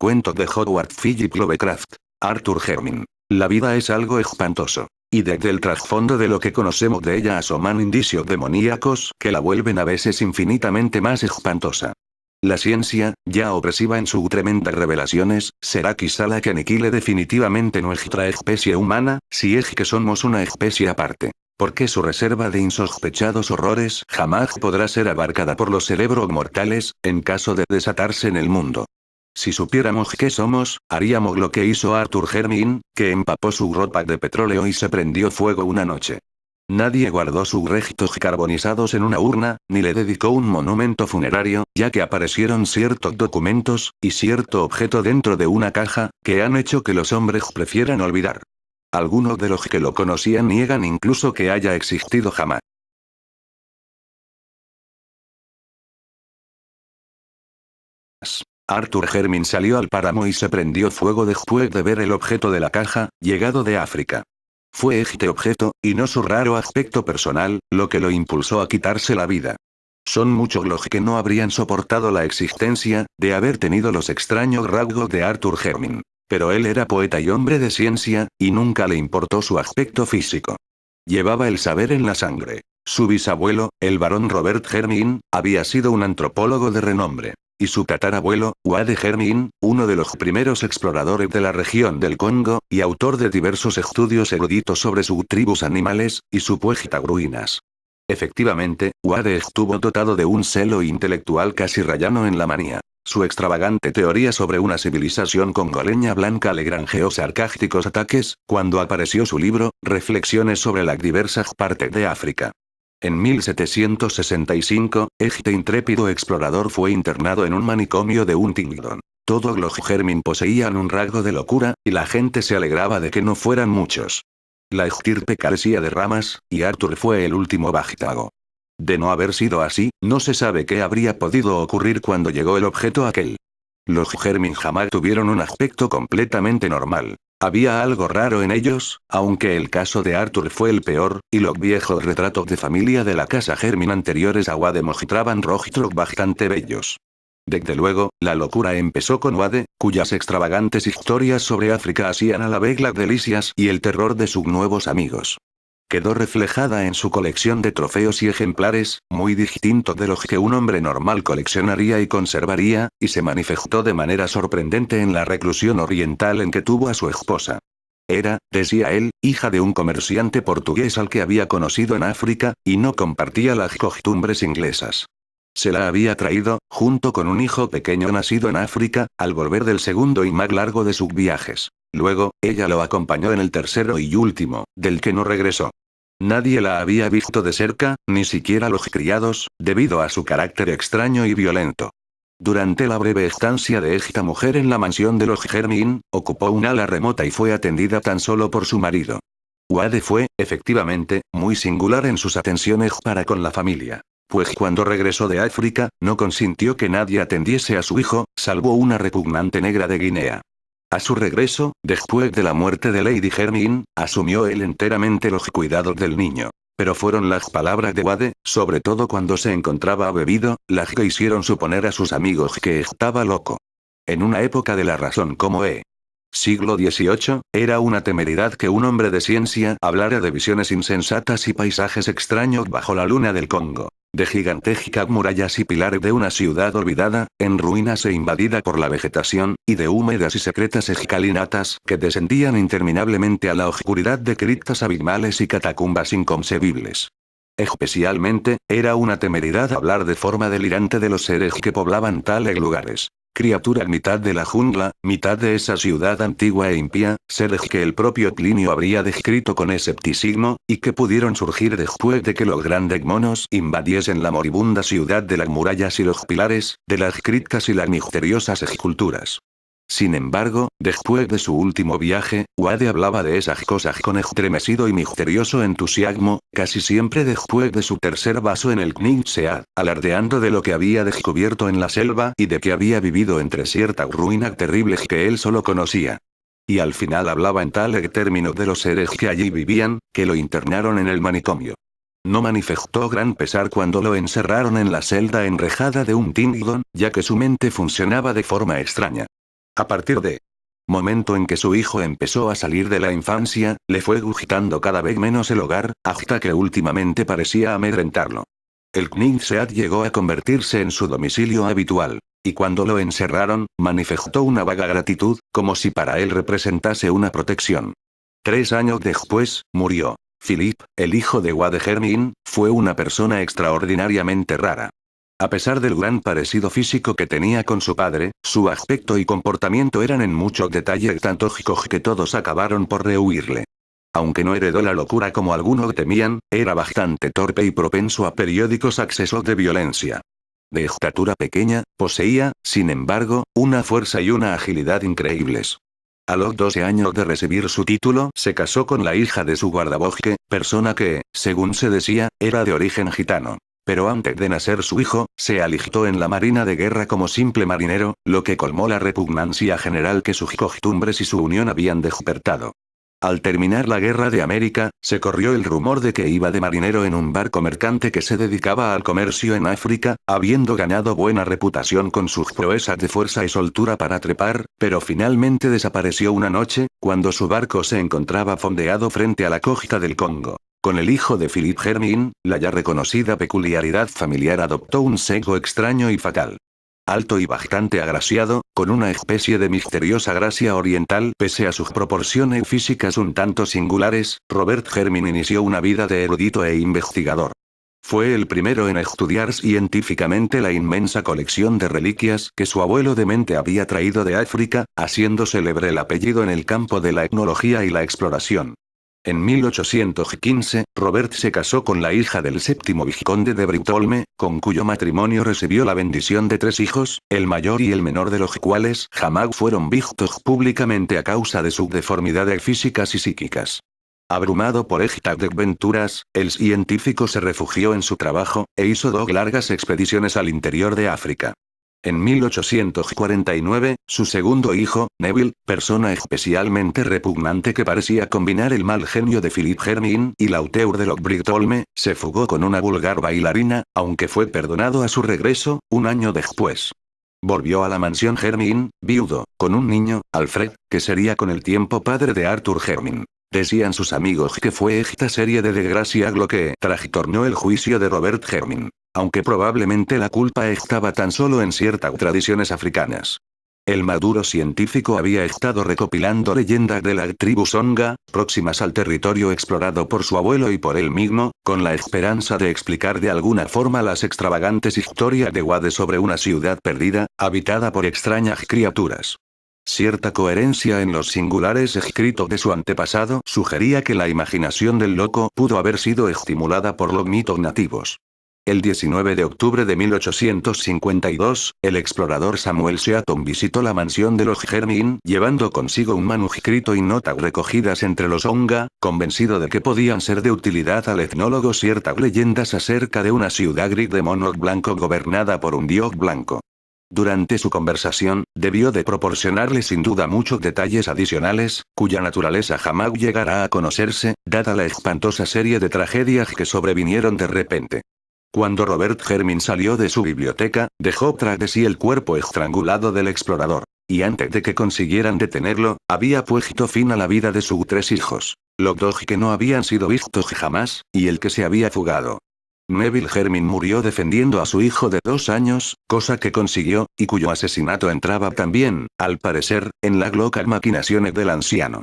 Cuento de Howard Philip Lovecraft. Arthur Hermin. La vida es algo espantoso. Y desde el trasfondo de lo que conocemos de ella asoman indicios demoníacos que la vuelven a veces infinitamente más espantosa. La ciencia, ya opresiva en sus tremendas revelaciones, será quizá la que aniquile definitivamente nuestra especie humana, si es que somos una especie aparte. Porque su reserva de insospechados horrores jamás podrá ser abarcada por los cerebros mortales, en caso de desatarse en el mundo. Si supiéramos qué somos, haríamos lo que hizo Arthur Hermin, que empapó su ropa de petróleo y se prendió fuego una noche. Nadie guardó sus restos carbonizados en una urna, ni le dedicó un monumento funerario, ya que aparecieron ciertos documentos, y cierto objeto dentro de una caja, que han hecho que los hombres prefieran olvidar. Algunos de los que lo conocían niegan incluso que haya existido jamás. Arthur Hermin salió al páramo y se prendió fuego después de ver el objeto de la caja, llegado de África. Fue este objeto, y no su raro aspecto personal, lo que lo impulsó a quitarse la vida. Son muchos los que no habrían soportado la existencia, de haber tenido los extraños rasgos de Arthur Hermin. Pero él era poeta y hombre de ciencia, y nunca le importó su aspecto físico. Llevaba el saber en la sangre. Su bisabuelo, el barón Robert Hermin, había sido un antropólogo de renombre. Y su tatarabuelo, Wade Hermin, uno de los primeros exploradores de la región del Congo, y autor de diversos estudios eruditos sobre sus tribus animales, y supuestas ruinas. Efectivamente, Wade estuvo dotado de un celo intelectual casi rayano en la manía. Su extravagante teoría sobre una civilización congoleña blanca le granjeó sarcásticos ataques, cuando apareció su libro, Reflexiones sobre las diversas partes de África. En 1765, este intrépido explorador fue internado en un manicomio de Huntingdon. Todos los Hermin poseían un rasgo de locura, y la gente se alegraba de que no fueran muchos. La estirpe carecía de ramas, y Arthur fue el último vástago. De no haber sido así, no se sabe qué habría podido ocurrir cuando llegó el objeto aquel. Los Hermin jamás tuvieron un aspecto completamente normal. Había algo raro en ellos, aunque el caso de Arthur fue el peor, y los viejos retratos de familia de la casa Hermin anteriores a Wade mostraban rostros bastante bellos. Desde luego, la locura empezó con Wade, cuyas extravagantes historias sobre África hacían a la vez las delicias y el terror de sus nuevos amigos. Quedó reflejada en su colección de trofeos y ejemplares, muy distintos de los que un hombre normal coleccionaría y conservaría, y se manifestó de manera sorprendente en la reclusión oriental en que tuvo a su esposa. Era, decía él, hija de un comerciante portugués al que había conocido en África, y no compartía las costumbres inglesas. Se la había traído, junto con un hijo pequeño nacido en África, al volver del segundo y más largo de sus viajes. Luego, ella lo acompañó en el tercero y último, del que no regresó. Nadie la había visto de cerca, ni siquiera los criados, debido a su carácter extraño y violento. Durante la breve estancia de esta mujer en la mansión de los Hermin, ocupó un ala remota y fue atendida tan solo por su marido. Wade fue, efectivamente, muy singular en sus atenciones para con la familia. Pues cuando regresó de África, no consintió que nadie atendiese a su hijo, salvo una repugnante negra de Guinea. A su regreso, después de la muerte de Lady Hermin, asumió él enteramente los cuidados del niño. Pero fueron las palabras de Wade, sobre todo cuando se encontraba bebido, las que hicieron suponer a sus amigos que estaba loco. En una época de la razón como siglo XVIII, era una temeridad que un hombre de ciencia hablara de visiones insensatas y paisajes extraños bajo la luna del Congo. De gigantescas murallas y pilares de una ciudad olvidada, en ruinas e invadida por la vegetación, y de húmedas y secretas escalinatas que descendían interminablemente a la oscuridad de criptas abismales y catacumbas inconcebibles. Especialmente, era una temeridad hablar de forma delirante de los seres que poblaban tales lugares. Criaturas mitad de la jungla, mitad de esa ciudad antigua e impía, seres que el propio Plinio habría descrito con escepticismo, y que pudieron surgir después de que los grandes monos invadiesen la moribunda ciudad de las murallas y los pilares, de las criptas y las misteriosas esculturas. Sin embargo, después de su último viaje, Wade hablaba de esas cosas con estremecido y misterioso entusiasmo, casi siempre después de su tercer vaso en el Knightsead, alardeando de lo que había descubierto en la selva y de que había vivido entre ciertas ruinas terribles que él solo conocía. Y al final hablaba en tales términos de los seres que allí vivían, que lo internaron en el manicomio. No manifestó gran pesar cuando lo encerraron en la celda enrejada de Huntingdon, ya que su mente funcionaba de forma extraña. A partir de momento en que su hijo empezó a salir de la infancia, le fue gustando cada vez menos el hogar, hasta que últimamente parecía amedrentarlo. El Knesset llegó a convertirse en su domicilio habitual. Y cuando lo encerraron, manifestó una vaga gratitud, como si para él representase una protección. 3 años después, murió. Philip, el hijo de Wade Hermin, fue una persona extraordinariamente rara. A pesar del gran parecido físico que tenía con su padre, su aspecto y comportamiento eran en muchos detalles tan tóxicos que todos acabaron por rehuirle. Aunque no heredó la locura como algunos temían, era bastante torpe y propenso a periódicos accesos de violencia. De estatura pequeña, poseía, sin embargo, una fuerza y una agilidad increíbles. A los 12 años de recibir su título, se casó con la hija de su guardabosque, persona que, según se decía, era de origen gitano. Pero antes de nacer su hijo, se alistó en la Marina de Guerra como simple marinero, lo que colmó la repugnancia general que sus costumbres y su unión habían despertado. Al terminar la Guerra de América, se corrió el rumor de que iba de marinero en un barco mercante que se dedicaba al comercio en África, habiendo ganado buena reputación con sus proezas de fuerza y soltura para trepar, pero finalmente desapareció una noche, cuando su barco se encontraba fondeado frente a la costa del Congo. Con el hijo de Philip Hermin, la ya reconocida peculiaridad familiar adoptó un sesgo extraño y fatal. Alto y bastante agraciado, con una especie de misteriosa gracia oriental pese a sus proporciones físicas un tanto singulares, Robert Hermin inició una vida de erudito e investigador. Fue el primero en estudiar científicamente la inmensa colección de reliquias que su abuelo demente había traído de África, haciendo célebre el apellido en el campo de la etnología y la exploración. En 1815, Robert se casó con la hija del séptimo vizconde de Bristolme, con cuyo matrimonio recibió la bendición de 3 hijos, el mayor y el menor de los cuales jamás fueron vistos públicamente a causa de sus deformidades físicas y psíquicas. Abrumado por estas desventuras, el científico se refugió en su trabajo, e hizo 2 largas expediciones al interior de África. En 1849, su segundo hijo, Neville, persona especialmente repugnante que parecía combinar el mal genio de Philip Hermin y Lauteur de Lord Bristolme, se fugó con una vulgar bailarina, aunque fue perdonado a su regreso, un año después. Volvió a la mansión Hermin, viudo, con un niño, Alfred, que sería con el tiempo padre de Arthur Hermin. Decían sus amigos que fue esta serie de desgracias lo que trastornó el juicio de Robert Hermin. Aunque probablemente la culpa estaba tan solo en ciertas tradiciones africanas. El maduro científico había estado recopilando leyendas de la tribu Songa, próximas al territorio explorado por su abuelo y por él mismo, con la esperanza de explicar de alguna forma las extravagantes historias de Wade sobre una ciudad perdida, habitada por extrañas criaturas. Cierta coherencia en los singulares escritos de su antepasado sugería que la imaginación del loco pudo haber sido estimulada por los mitos nativos. El 19 de octubre de 1852, el explorador Samuel Seaton visitó la mansión de los Hermin, llevando consigo un manuscrito y notas recogidas entre los Onga, convencido de que podían ser de utilidad al etnólogo ciertas leyendas acerca de una ciudad gris de monos blancos gobernada por un dios blanco. Durante su conversación, debió de proporcionarle sin duda muchos detalles adicionales, cuya naturaleza jamás llegará a conocerse, dada la espantosa serie de tragedias que sobrevinieron de repente. Cuando Robert Hermin salió de su biblioteca, dejó tras de sí el cuerpo estrangulado del explorador. Y antes de que consiguieran detenerlo, había puesto fin a la vida de sus 3 hijos. Los 2 que no habían sido vistos jamás, y el que se había fugado. Neville Hermin murió defendiendo a su hijo de 2 años, cosa que consiguió, y cuyo asesinato entraba también, al parecer, en las locas maquinaciones del anciano.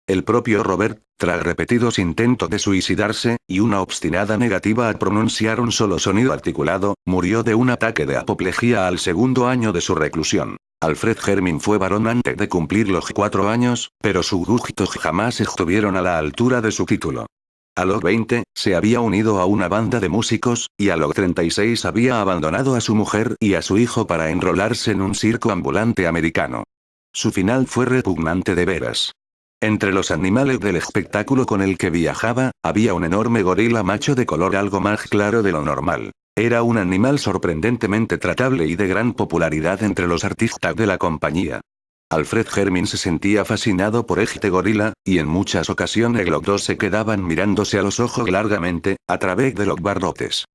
El propio Robert, tras repetidos intentos de suicidarse, y una obstinada negativa a pronunciar un solo sonido articulado, murió de un ataque de apoplejía al 2.º año de su reclusión. Alfred Hermin fue varón antes de cumplir los 4 años, pero sus gustos jamás estuvieron a la altura de su título. A los 20, se había unido a una banda de músicos, y a los 36 había abandonado a su mujer y a su hijo para enrolarse en un circo ambulante americano. Su final fue repugnante de veras. Entre los animales del espectáculo con el que viajaba, había un enorme gorila macho de color algo más claro de lo normal. Era un animal sorprendentemente tratable y de gran popularidad entre los artistas de la compañía. Alfred Hermin se sentía fascinado por este gorila, y en muchas ocasiones los 2 se quedaban mirándose a los ojos largamente, a través de los barrotes.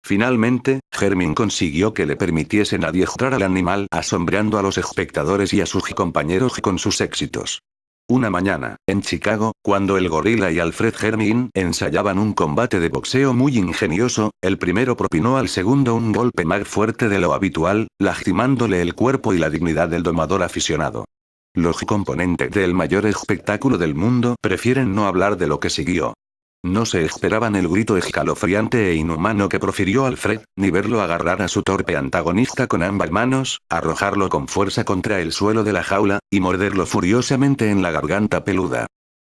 Finalmente, Hermin consiguió que le permitiesen adiestrar al animal, asombrando a los espectadores y a sus compañeros con sus éxitos. Una mañana, en Chicago, cuando el gorila y Alfred Hermin ensayaban un combate de boxeo muy ingenioso, el primero propinó al segundo un golpe más fuerte de lo habitual, lastimándole el cuerpo y la dignidad del domador aficionado. Los componentes del mayor espectáculo del mundo prefieren no hablar de lo que siguió. No se esperaban el grito escalofriante e inhumano que profirió Alfred, ni verlo agarrar a su torpe antagonista con ambas manos, arrojarlo con fuerza contra el suelo de la jaula, y morderlo furiosamente en la garganta peluda.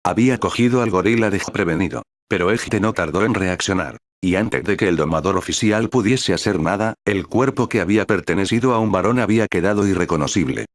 Había cogido al gorila desprevenido. Pero este no tardó en reaccionar. Y antes de que el domador oficial pudiese hacer nada, el cuerpo que había pertenecido a un varón había quedado irreconocible.